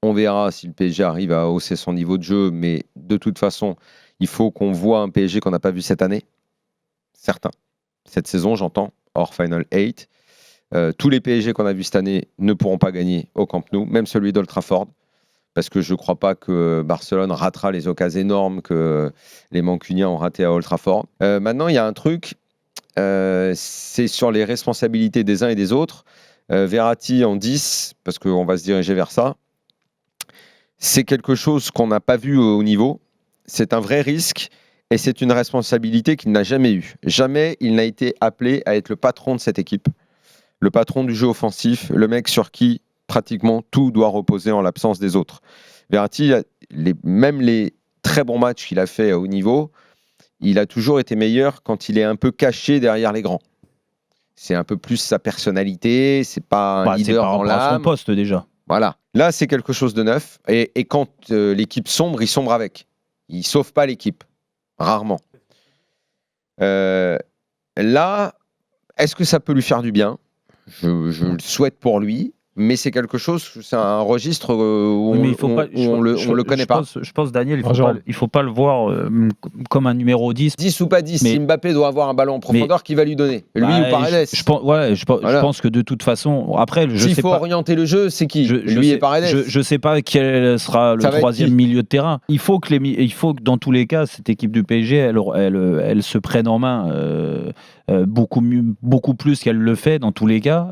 On verra si le PSG arrive à hausser son niveau de jeu, mais de toute façon, il faut qu'on voit un PSG qu'on n'a pas vu cette année. Certains. Cette saison, j'entends, hors Final 8. Tous les PSG qu'on a vus cette année ne pourront pas gagner au Camp Nou, même celui d'Old Trafford, parce que je ne crois pas que Barcelone ratera les occasions énormes que les Mancuniens ont ratées à Old Trafford. Maintenant, il y a un truc, c'est sur les responsabilités des uns et des autres. Verratti en 10, parce qu'on va se diriger vers ça, c'est quelque chose qu'on n'a pas vu au haut niveau. C'est un vrai risque et c'est une responsabilité qu'il n'a jamais eue. Jamais il n'a été appelé à être le patron de cette équipe, le patron du jeu offensif, le mec sur qui pratiquement tout doit reposer en l'absence des autres. Verratti, même les très bons matchs qu'il a fait à haut niveau, il a toujours été meilleur quand il est un peu caché derrière les grands. C'est un peu plus sa personnalité, c'est pas un leader dans l'âme. C'est son poste déjà. Voilà. Là, c'est quelque chose de neuf. Et quand l'équipe sombre, il sombre avec. Il ne sauve pas l'équipe. Rarement. Là, est-ce que ça peut lui faire du bien ? Je le souhaite pour lui. Mais c'est quelque chose, c'est un registre où on ne le connaît pas. Je pense, Daniel, il ne faut pas le voir comme un numéro 10. 10 ou pas 10, si Mbappé doit avoir un ballon en profondeur, qui va lui donner ? Lui ou Paredes ? Je pense que de toute façon, après, s'il faut orienter le jeu, c'est qui ? Lui et Paredes ? Je ne sais pas quel sera le troisième milieu de terrain. Il faut que dans tous les cas, cette équipe du PSG, elle se prenne en main beaucoup plus qu'elle le fait dans tous les cas.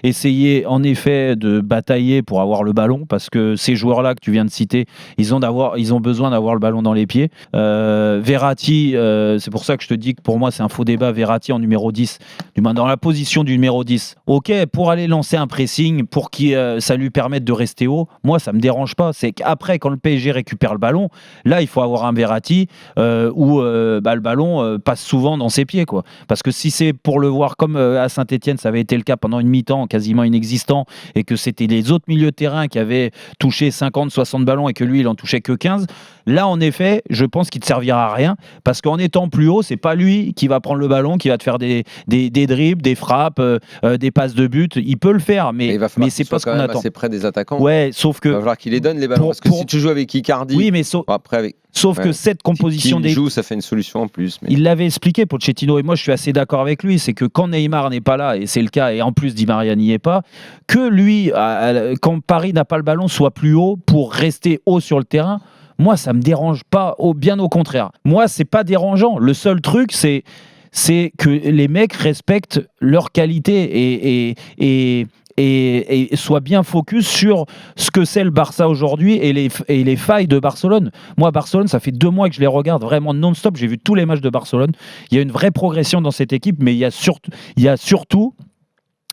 Essayer en effet de batailler pour avoir le ballon, parce que ces joueurs-là que tu viens de citer, ils ont besoin d'avoir le ballon dans les pieds. Verratti, c'est pour ça que je te dis que pour moi c'est un faux débat. Verratti en numéro 10, dans la position du numéro 10, ok, pour aller lancer un pressing, pour que ça lui permette de rester haut, moi ça me dérange pas. C'est qu'après, quand le PSG récupère le ballon, là il faut avoir un Verratti où le ballon passe souvent dans ses pieds, quoi. Parce que si c'est pour le voir comme à Saint-Etienne, ça avait été le cas pendant une mi-temps quasiment inexistant, et que c'était les autres milieux de terrain qui avaient touché 50-60 ballons et que lui il en touchait que 15, là en effet je pense qu'il ne te servira à rien, parce qu'en étant plus haut, c'est pas lui qui va prendre le ballon, qui va te faire des dribbles, des frappes, des passes de but. Il peut le faire, mais c'est pas ce qu'on attend. C'est près des attaquants. Ouais, sauf que il va falloir qu'il les donne les ballons, parce que si tu joues avec Icardi, oui, mais sauf que cette composition des joue, ça fait une solution en plus. Il l'avait expliqué, Pochettino, et moi je suis assez d'accord avec lui, c'est que quand Neymar n'est pas là, et c'est le cas, et en plus Di Maria n'y est pas, que lui, quand Paris n'a pas le ballon, soit plus haut pour rester haut sur le terrain. Moi, ça me dérange pas, bien au contraire. Moi, c'est pas dérangeant. Le seul truc, c'est que les mecs respectent leur qualité et soient bien focus sur ce que c'est le Barça aujourd'hui et les failles de Barcelone. Moi, Barcelone, ça fait 2 mois que je les regarde vraiment non-stop. J'ai vu tous les matchs de Barcelone. Il y a une vraie progression dans cette équipe, mais il y a surtout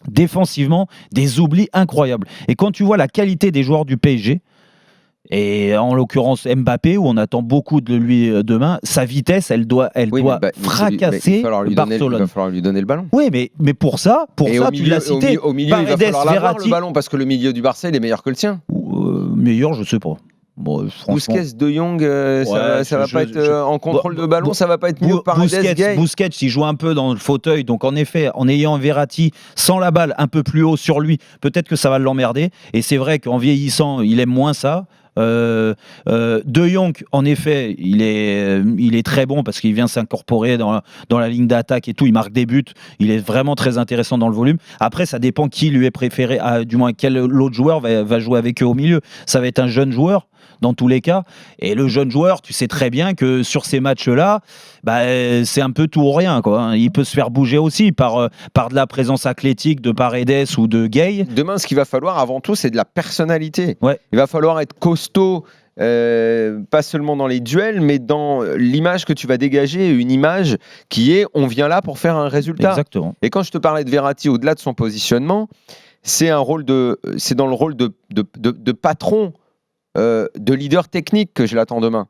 défensivement des oublis incroyables. Et quand tu vois la qualité des joueurs du PSG, et en l'occurrence Mbappé, où on attend beaucoup de lui demain, sa vitesse, elle doit fracasser Barcelone. Il va falloir lui donner le ballon. Oui, mais pour ça, tu l'as cité. Au milieu, il va falloir l'avoir le ballon, parce que le milieu du Barça, il est meilleur que le tien. Meilleur, je sais pas. Bon, Busquets, De Jong, ça va pas être en contrôle de ballon, ça va pas être mieux que Paredes. Busquets, il joue un peu dans le fauteuil, donc en effet, en ayant Verratti sans la balle un peu plus haut sur lui, peut-être que ça va l'emmerder. Et c'est vrai qu'en vieillissant, il aime moins ça. De Jong, en effet, il est très bon parce qu'il vient s'incorporer dans la ligne d'attaque et tout. Il marque des buts. Il est vraiment très intéressant dans le volume. Après, ça dépend qui lui est préféré, du moins quel autre joueur va jouer avec eux au milieu. Ça va être un jeune joueur dans tous les cas. Et le jeune joueur, tu sais très bien que sur ces matchs-là, c'est un peu tout ou rien, quoi. Il peut se faire bouger aussi par de la présence athlétique de Paredes ou de Gay. Demain, ce qu'il va falloir avant tout, c'est de la personnalité. Ouais. Il va falloir être costaud, pas seulement dans les duels, mais dans l'image que tu vas dégager, une image qui est on vient là pour faire un résultat. Exactement. Et quand je te parlais de Verratti, au-delà de son positionnement, c'est dans le rôle de patron, de leader technique que je l'attends demain.